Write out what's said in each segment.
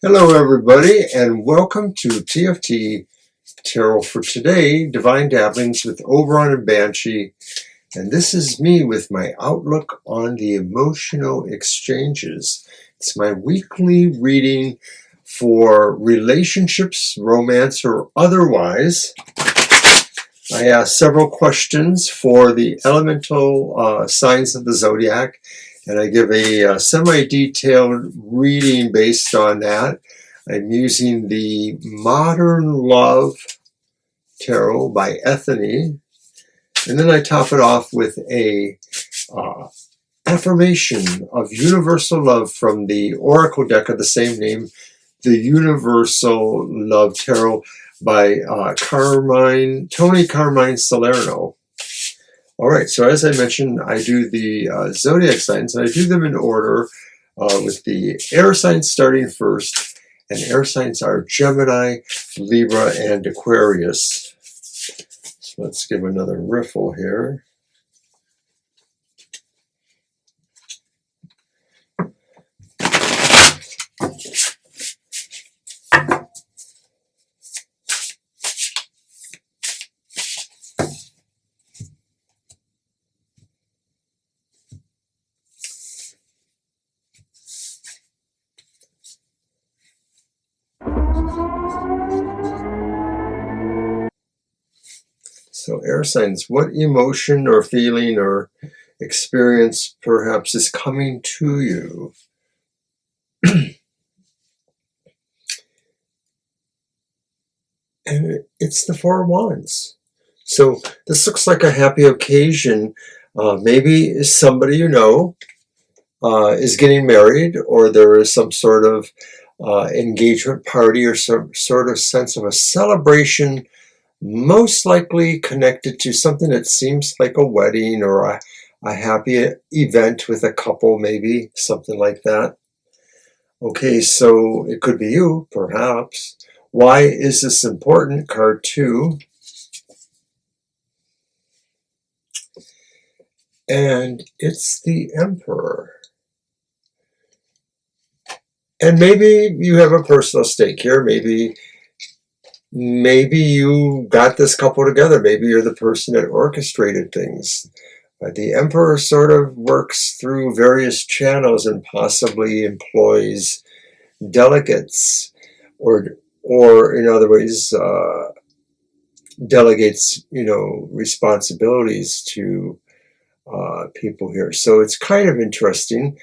Hello, everybody, and welcome to TFT Tarot for today, Divine Dabblings with Oberon and Banshee. And this is me with my outlook on the emotional exchanges. It's my weekly reading for relationships, romance, or otherwise. I ask several questions for the elemental signs of the zodiac, and I give a semi-detailed reading based on that. I'm using the Modern Love Tarot by Ethany, and then I top it off with a affirmation of universal love from the Oracle deck of the same name, the Universal Love Tarot by Tony Carmine Salerno. All right, so as I mentioned, I do the zodiac signs, and I do them in order with the air signs starting first, and air signs are Gemini, Libra, and Aquarius. So let's give another riffle here. So air signs, what emotion or feeling or experience perhaps is coming to you? And it's the Four of Wands. So this looks like a happy occasion. Maybe somebody you know is getting married, or there is some sort of engagement party or some sort of sense of a celebration, most likely connected to something that seems like a wedding or a happy event with a couple, maybe something like that. Okay, so it could be you, perhaps. Why is this important? Card 2. And it's the Emperor. And maybe you have a personal stake here. Maybe you got this couple together. Maybe you're the person that orchestrated things. The Emperor sort of works through various channels and possibly employs delegates, or in other ways, delegates, responsibilities to people here. So it's kind of interesting.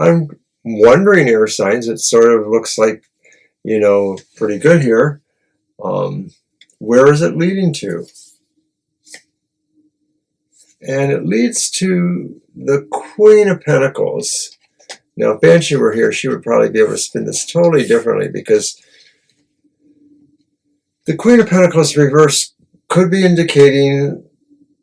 I'm wondering, air signs, it sort of looks like, pretty good here. Where is it leading to? And it leads to the Queen of Pentacles. Now, if Banshee were here, she would probably be able to spin this totally differently, because the Queen of Pentacles reverse could be indicating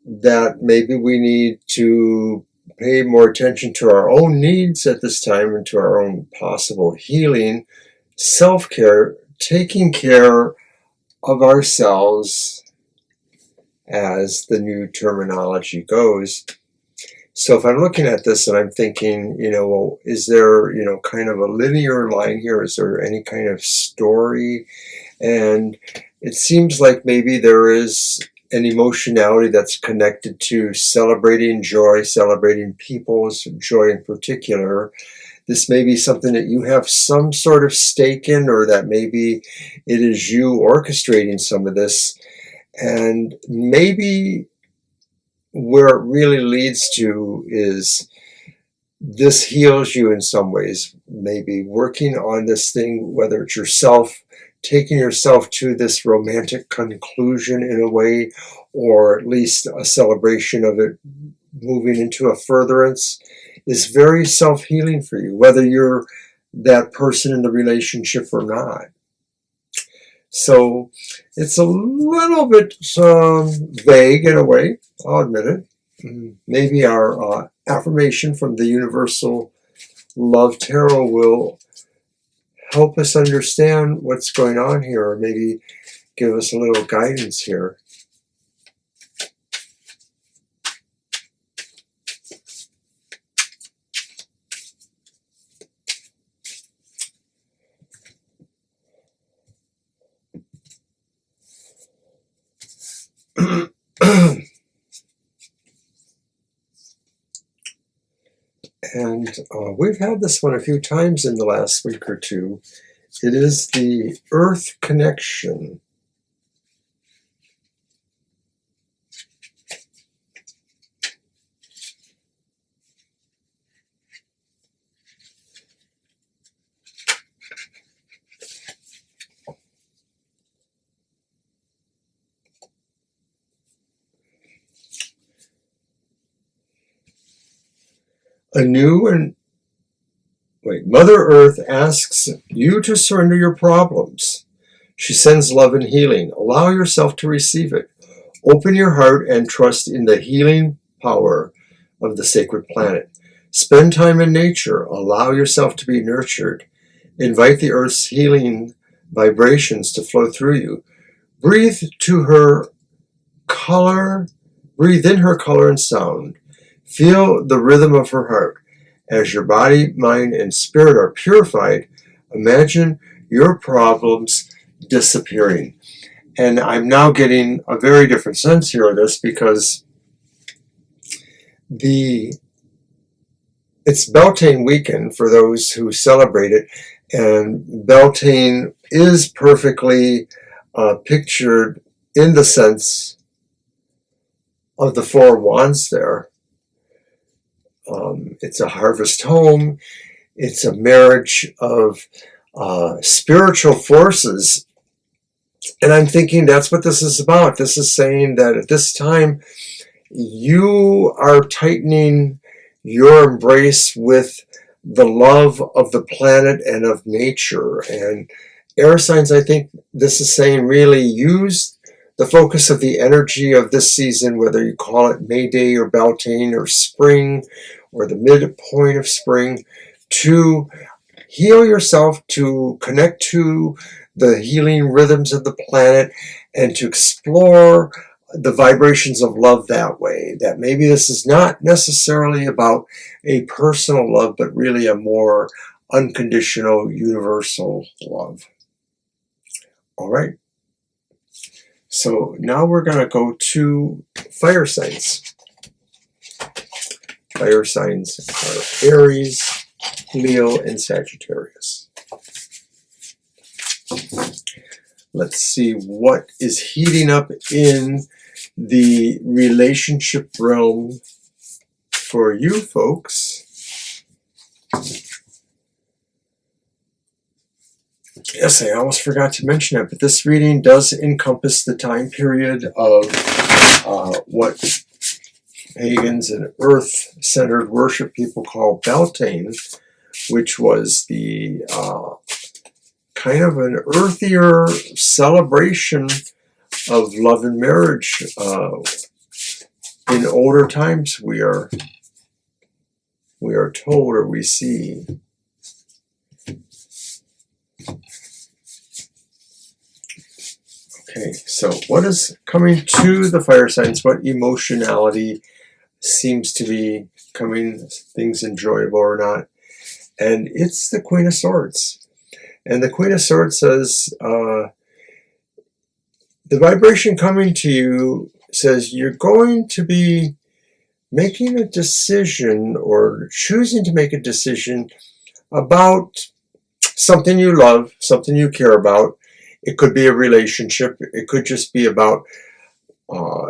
that maybe we need to pay more attention to our own needs at this time and to our own possible healing, self-care, taking care of ourselves, as the new terminology goes. So if I'm looking at this and I'm thinking, well, is there, kind of a linear line here? Is there any kind of story? And it seems like maybe there is an emotionality that's connected to celebrating joy, celebrating people's joy in particular. This may be something that you have some sort of stake in, or that maybe it is you orchestrating some of this. And maybe where it really leads to is this heals you in some ways. Maybe working on this thing, whether it's yourself, taking yourself to this romantic conclusion in a way, or at least a celebration of it moving into a furtherance, is very self-healing for you, whether you're that person in the relationship or not. So it's a little bit vague in a way, I'll admit it. Maybe our affirmation from the Universal Love Tarot will help us understand what's going on here, or maybe give us a little guidance here. And we've had this one a few times in the last week or two. It is the Earth connection. Mother Earth asks you to surrender your problems. She sends love and healing. Allow yourself to receive it. Open your heart and trust in the healing power of the sacred planet. Spend time in nature. Allow yourself to be nurtured. Invite the Earth's healing vibrations to flow through you. Breathe in her color and sound. Feel the rhythm of her heart. As your body, mind, and spirit are purified, imagine your problems disappearing. And I'm now getting a very different sense here of this, because it's Beltane weekend for those who celebrate it, and Beltane is perfectly pictured in the sense of the four wands there. It's a harvest home. It's a marriage of spiritual forces. And I'm thinking that's what this is about. This is saying that at this time, you are tightening your embrace with the love of the planet and of nature. And air signs, I think this is saying, really use the focus of the energy of this season, whether you call it May Day or Beltane or spring or the midpoint of spring, to heal yourself, to connect to the healing rhythms of the planet, and to explore the vibrations of love that way. That maybe this is not necessarily about a personal love, but really a more unconditional, universal love. All right. So now we're going to go to fire signs. Fire signs are Aries, Leo, and Sagittarius. Let's see what is heating up in the relationship realm for you folks. Yes, I almost forgot to mention it, but this reading does encompass the time period of what pagans and earth-centered worship people call Beltane, which was the kind of an earthier celebration of love and marriage. In older times, we are told, or we see. Okay, so what is coming to the fire signs? What emotionality seems to be coming, things enjoyable or not? And it's the Queen of Swords. And the Queen of Swords says, the vibration coming to you says you're going to be making a decision or choosing to make a decision about something you love, something you care about. It could be a relationship. It could just be about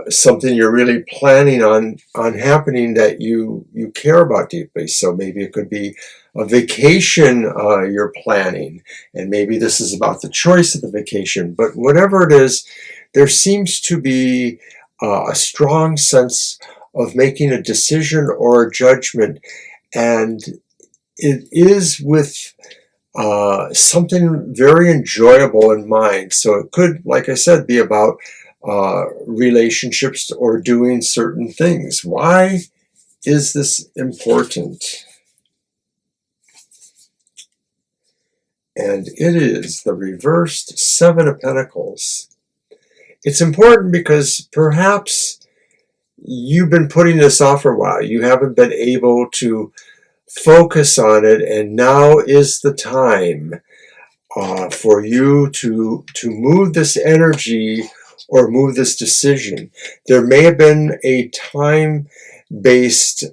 something you're really planning on happening that you care about deeply. So maybe it could be a vacation you're planning, and maybe this is about the choice of the vacation. But whatever it is, there seems to be a strong sense of making a decision or a judgment, and it is with something very enjoyable in mind. So it could, like I said, be about relationships or doing certain things. Why is this important? And it is the reversed Seven of Pentacles. It's important because perhaps you've been putting this off for a while. You haven't been able to focus on it, and now is the time for you to move this energy or move this decision. There may have been a time-based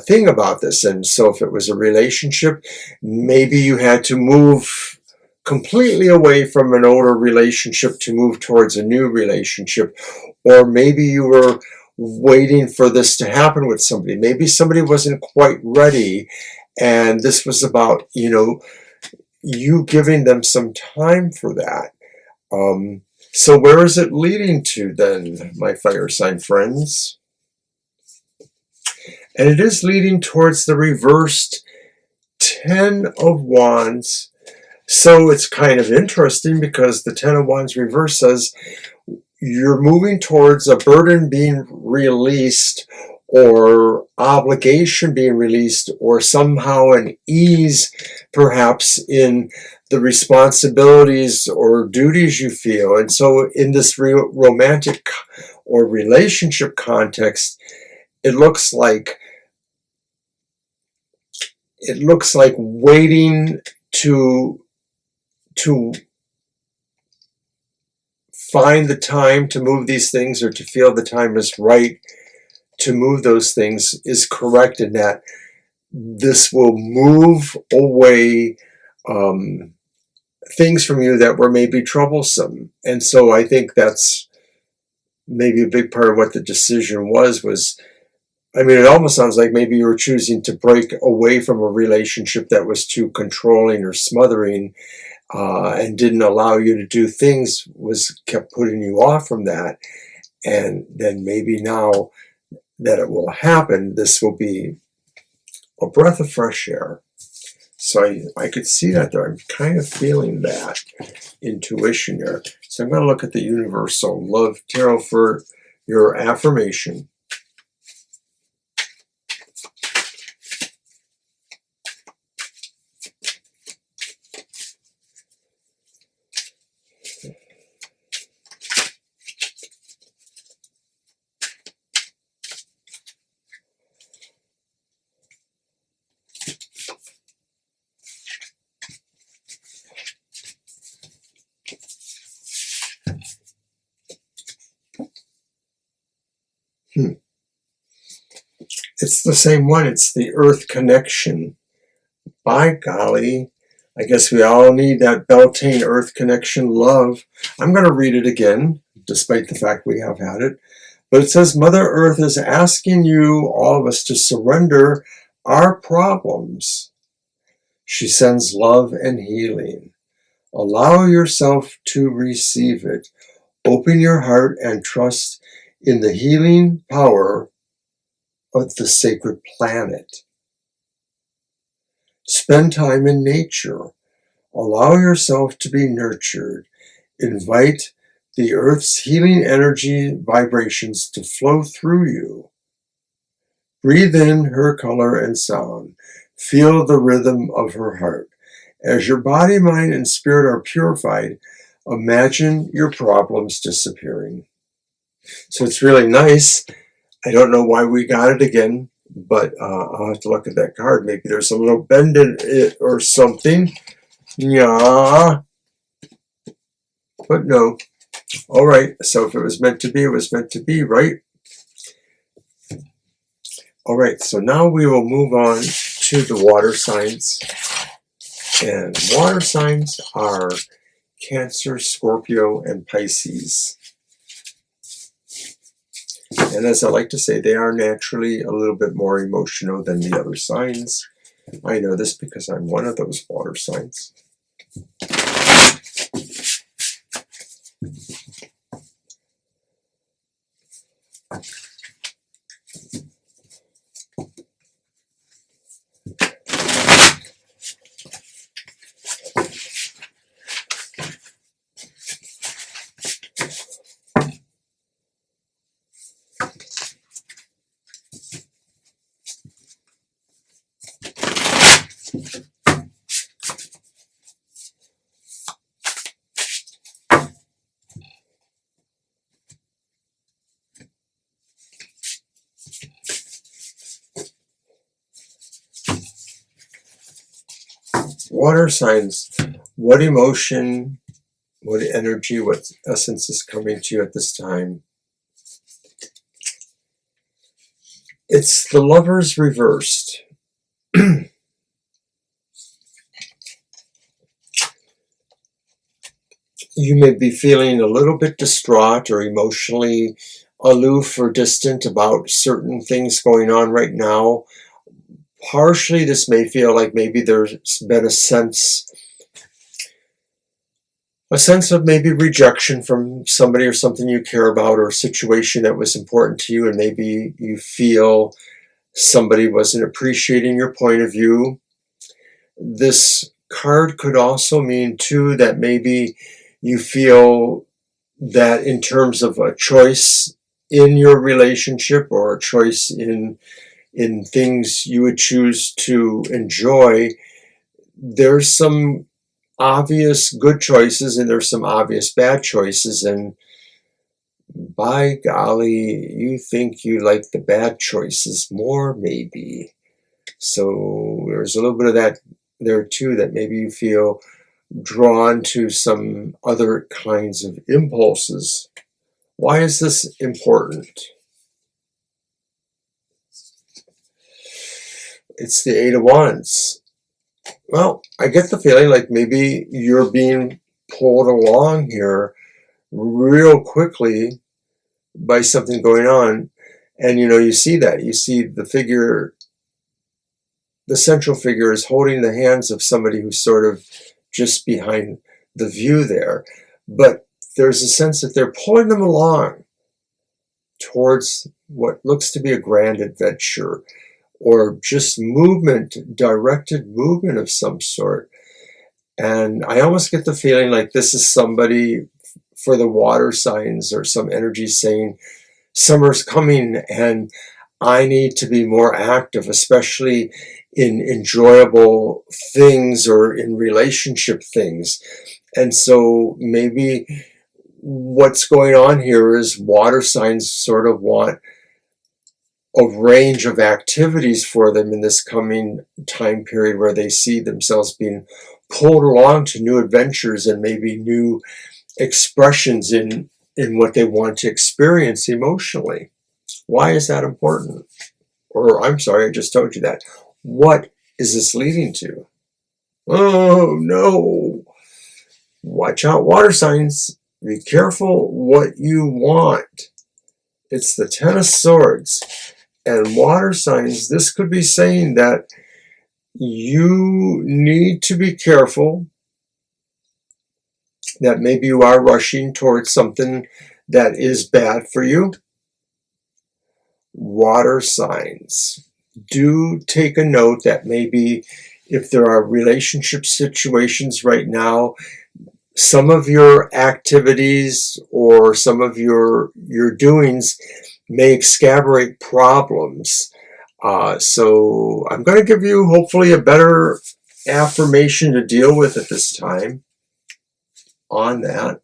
thing about this, and so if it was a relationship, maybe you had to move completely away from an older relationship to move towards a new relationship, or maybe you were waiting for this to happen with somebody. Maybe somebody wasn't quite ready, and this was about, you giving them some time for that. So where is it leading to then, my fire sign friends? And it is leading towards the reversed 10 of Wands. So it's kind of interesting because the 10 of Wands reverse says you're moving towards a burden being released, or obligation being released, or somehow an ease perhaps in the responsibilities or duties you feel. And so in this romantic or relationship context, it looks like waiting to find the time to move these things, or to feel the time is right to move those things, is correct, in that this will move away things from you that were maybe troublesome. And so I think that's maybe a big part of what the decision was, it almost sounds like maybe you were choosing to break away from a relationship that was too controlling or smothering, and didn't allow you to do things, kept putting you off from that. And then maybe now that it will happen, this will be a breath of fresh air. So I could see that there. I'm kind of feeling that intuition there. So I'm going to look at the Universal Love Tarot for your affirmation. It's the same one. It's the Earth connection. By golly, I guess we all need that Beltane Earth connection love. I'm going to read it again, despite the fact we have had it. But it says, Mother Earth is asking you, all of us, to surrender our problems. She sends love and healing. Allow yourself to receive it. Open your heart and trust in the healing power of the sacred planet. Spend time in nature. Allow yourself to be nurtured. Invite the Earth's healing energy vibrations to flow through you. Breathe in her color and sound. Feel the rhythm of her heart. As your body, mind, and spirit are purified, imagine your problems disappearing. So it's really nice. I don't know why we got it again, but I'll have to look at that card. Maybe there's a little bend in it or something. Yeah. But no. All right. So if it was meant to be, it was meant to be, right? All right. So now we will move on to the water signs. And water signs are Cancer, Scorpio, and Pisces. And as I like to say, they are naturally a little bit more emotional than the other signs. I know this because I'm one of those water signs. Water signs, what emotion what energy, what essence is coming to you at this time. It's the Lovers reversed. You may be feeling a little bit distraught or emotionally aloof or distant about certain things going on right now. Partially, this may feel like maybe there's been a sense of maybe rejection from somebody or something you care about, or a situation that was important to you, and maybe you feel somebody wasn't appreciating your point of view. This card could also mean too that maybe you feel that in terms of a choice in your relationship, or a choice in things you would choose to enjoy, there's some obvious good choices and there's some obvious bad choices, and by golly, you think you like the bad choices more, maybe. So there's a little bit of that there too, that maybe you feel drawn to some other kinds of impulses. Why is this important? It's the Eight of Wands. Well, I get the feeling like maybe you're being pulled along here real quickly by something going on. And you see that. You see the figure, the central figure is holding the hands of somebody who's sort of just behind the view there. But there's a sense that they're pulling them along towards what looks to be a grand adventure, or just movement, directed movement of some sort. And I almost get the feeling like this is somebody for the water signs, or some energy saying, summer's coming and I need to be more active, especially in enjoyable things or in relationship things. And so maybe what's going on here is water signs sort of want a range of activities for them in this coming time period, where they see themselves being pulled along to new adventures and maybe new expressions in what they want to experience emotionally. Why is that important? Or, I'm sorry, I just told you that. What is this leading to? Oh no! Watch out, water signs. Be careful what you want. It's the Ten of Swords. And water signs, this could be saying that you need to be careful, that maybe you are rushing towards something that is bad for you. Water signs, do take a note that maybe if there are relationship situations right now, some of your activities or some of your doings may exacerbate problems. So I'm going to give you hopefully a better affirmation to deal with at this time on that.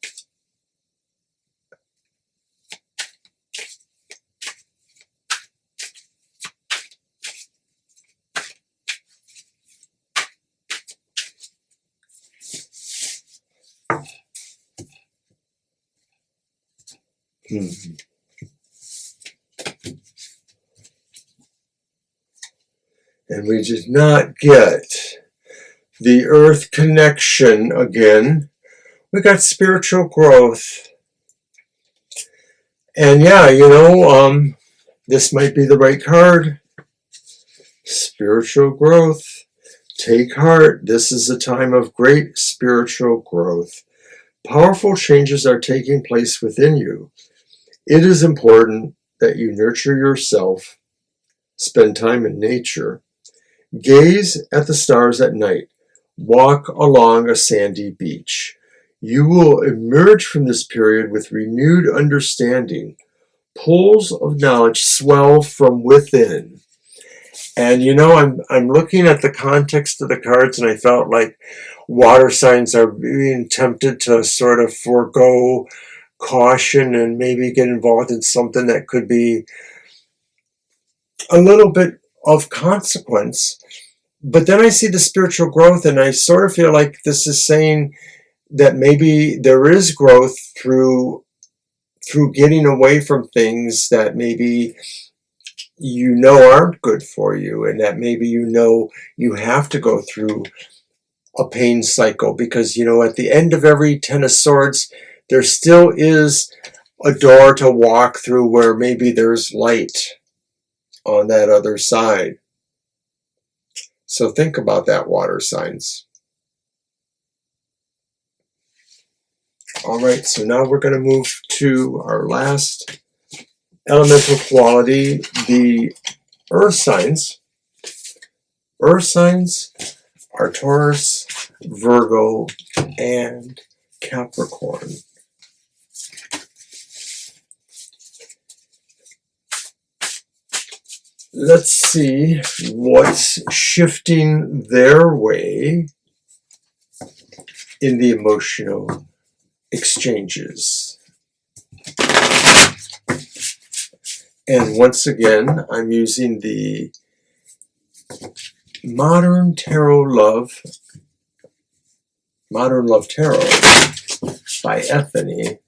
And we did not get the earth connection again. We got spiritual growth. And yeah, this might be the right card. Spiritual growth. Take heart. This is a time of great spiritual growth. Powerful changes are taking place within you. It is important that you nurture yourself, spend time in nature, gaze at the stars at night, walk along a sandy beach. You will emerge from this period with renewed understanding. Pools of knowledge swell from within. And I'm looking at the context of the cards, and I felt like water signs are being tempted to sort of forego caution and maybe get involved in something that could be a little bit of consequence. But then I see the spiritual growth, and I sort of feel like this is saying that maybe there is growth through getting away from things that maybe you know aren't good for you, and that maybe you know you have to go through a pain cycle, because at the end of every Ten of Swords there still is a door to walk through where maybe there's light on that other side. So think about that, water signs. All right, so now we're going to move to our last elemental quality, the earth signs. Earth signs are Taurus, Virgo, and Capricorn. Let's see what's shifting their way in the emotional exchanges. And once again, I'm using the Modern Love Tarot by Ethany.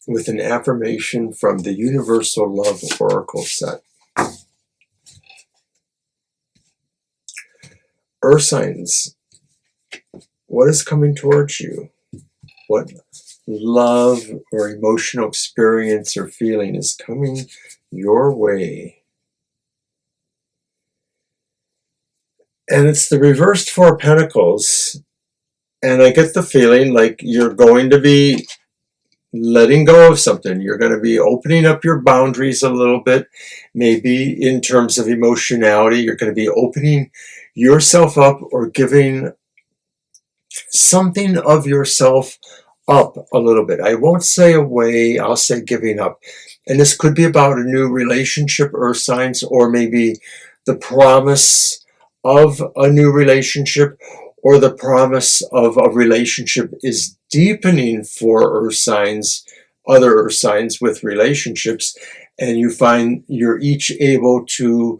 With an affirmation from the Universal Love Oracle set. Earth signs, what is coming towards you? What love or emotional experience or feeling is coming your way? And it's the reversed Four of Pentacles, and I get the feeling like you're going to be letting go of something. You're going to be opening up your boundaries a little bit. Maybe in terms of emotionality, you're going to be opening yourself up or giving something of yourself up a little bit. I won't say away, I'll say giving up. And this could be about a new relationship, earth signs, or maybe the promise of a new relationship, or the promise of a relationship is deepening for earth signs, other earth signs with relationships, and you find you're each able to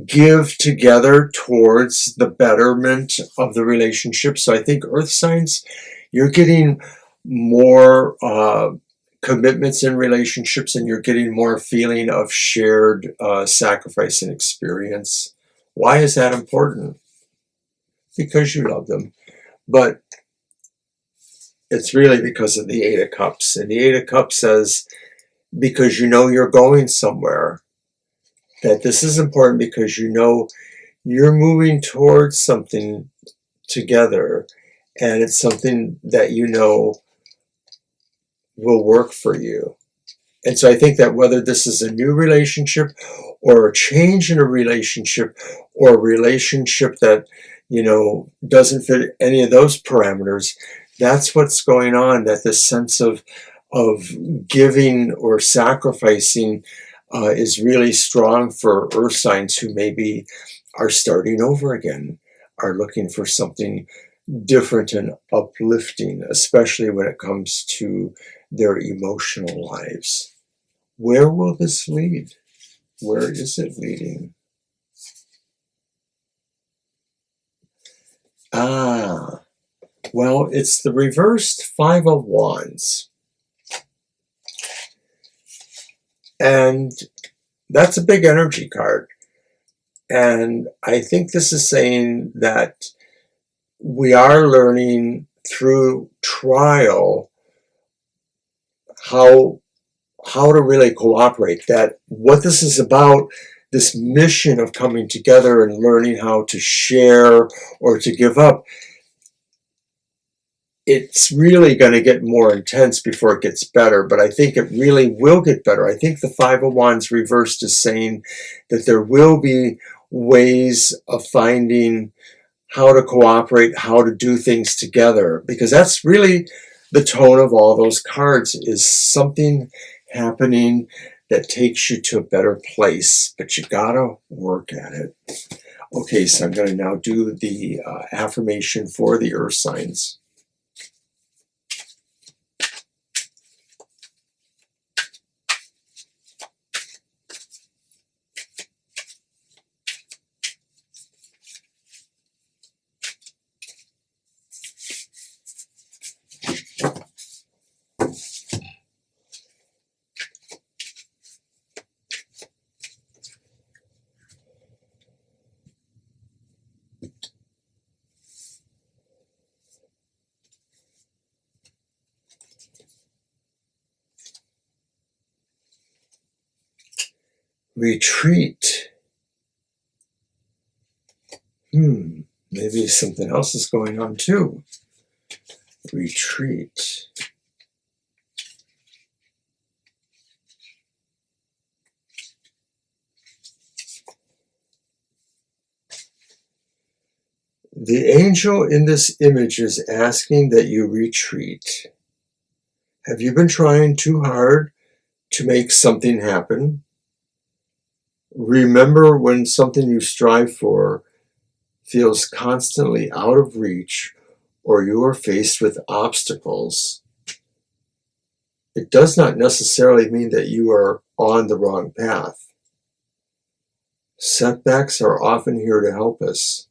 give together towards the betterment of the relationship. So I think earth signs, you're getting more commitments in relationships, and you're getting more feeling of shared sacrifice and experience. Why is that important? Because you love them. But it's really because of the Eight of Cups. And the Eight of Cups says, because you know you're going somewhere, that this is important because you know you're moving towards something together, and it's something that you know will work for you. And so I think that whether this is a new relationship or a change in a relationship, or a relationship that, doesn't fit any of those parameters, that's what's going on, that this sense of giving or sacrificing is really strong for earth signs who maybe are starting over again, are looking for something different and uplifting, especially when it comes to their emotional lives. Where will this lead? Where is it leading? Well, it's the reversed Five of Wands. And that's a big energy card. And I think this is saying that we are learning through trial how to really cooperate. That what this is about, this mission of coming together and learning how to share or to give up, it's really going to get more intense before it gets better, but I think it really will get better. I think the Five of Wands reversed is saying that there will be ways of finding how to cooperate, how to do things together, because that's really the tone of all those cards, is something happening that takes you to a better place, but you gotta work at it. Okay, so I'm going to now do the affirmation for the earth signs. Retreat. Maybe something else is going on too. Retreat. The angel in this image is asking that you retreat. Have you been trying too hard to make something happen? Remember, when something you strive for feels constantly out of reach, or you are faced with obstacles, it does not necessarily mean that you are on the wrong path. Setbacks are often here to help us.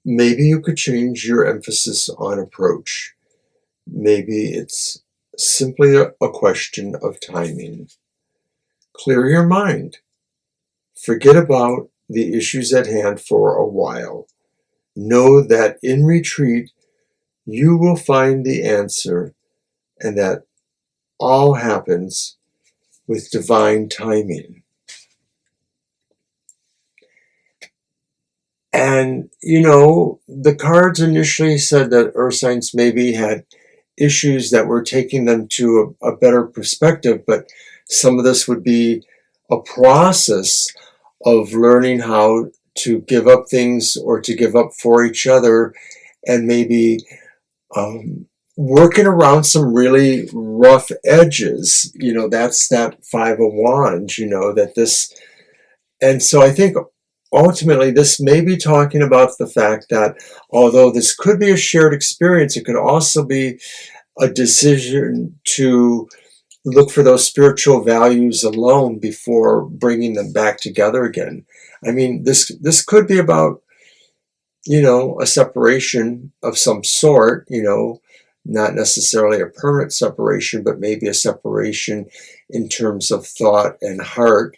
Maybe you could change your emphasis on approach. Maybe it's simply a question of timing. Clear your mind. Forget about the issues at hand for a while. Know that in retreat, you will find the answer, and that all happens with divine timing. And, the cards initially said that earth signs maybe had issues that were taking them to a better perspective, but some of this would be a process of learning how to give up things, or to give up for each other, and maybe working around some really rough edges. That's that Five of Wands, that this. And so I think ultimately this may be talking about the fact that although this could be a shared experience, it could also be a decision to look for those spiritual values alone before bringing them back together again. I mean, this could be about, a separation of some sort, not necessarily a permanent separation, but maybe a separation in terms of thought and heart.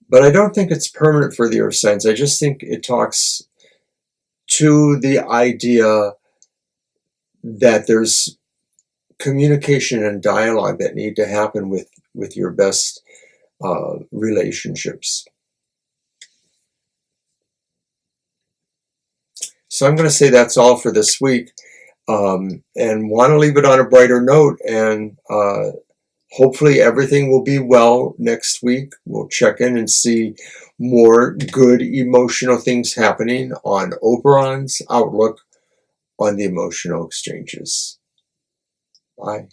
But I don't think it's permanent for the earth signs. I just think it talks to the idea that there's communication and dialogue that need to happen with your best relationships. So I'm going to say that's all for this week, and want to leave it on a brighter note, and hopefully everything will be well next week. We'll check in and see more good emotional things happening on Oberon's outlook on the emotional exchanges. Bye.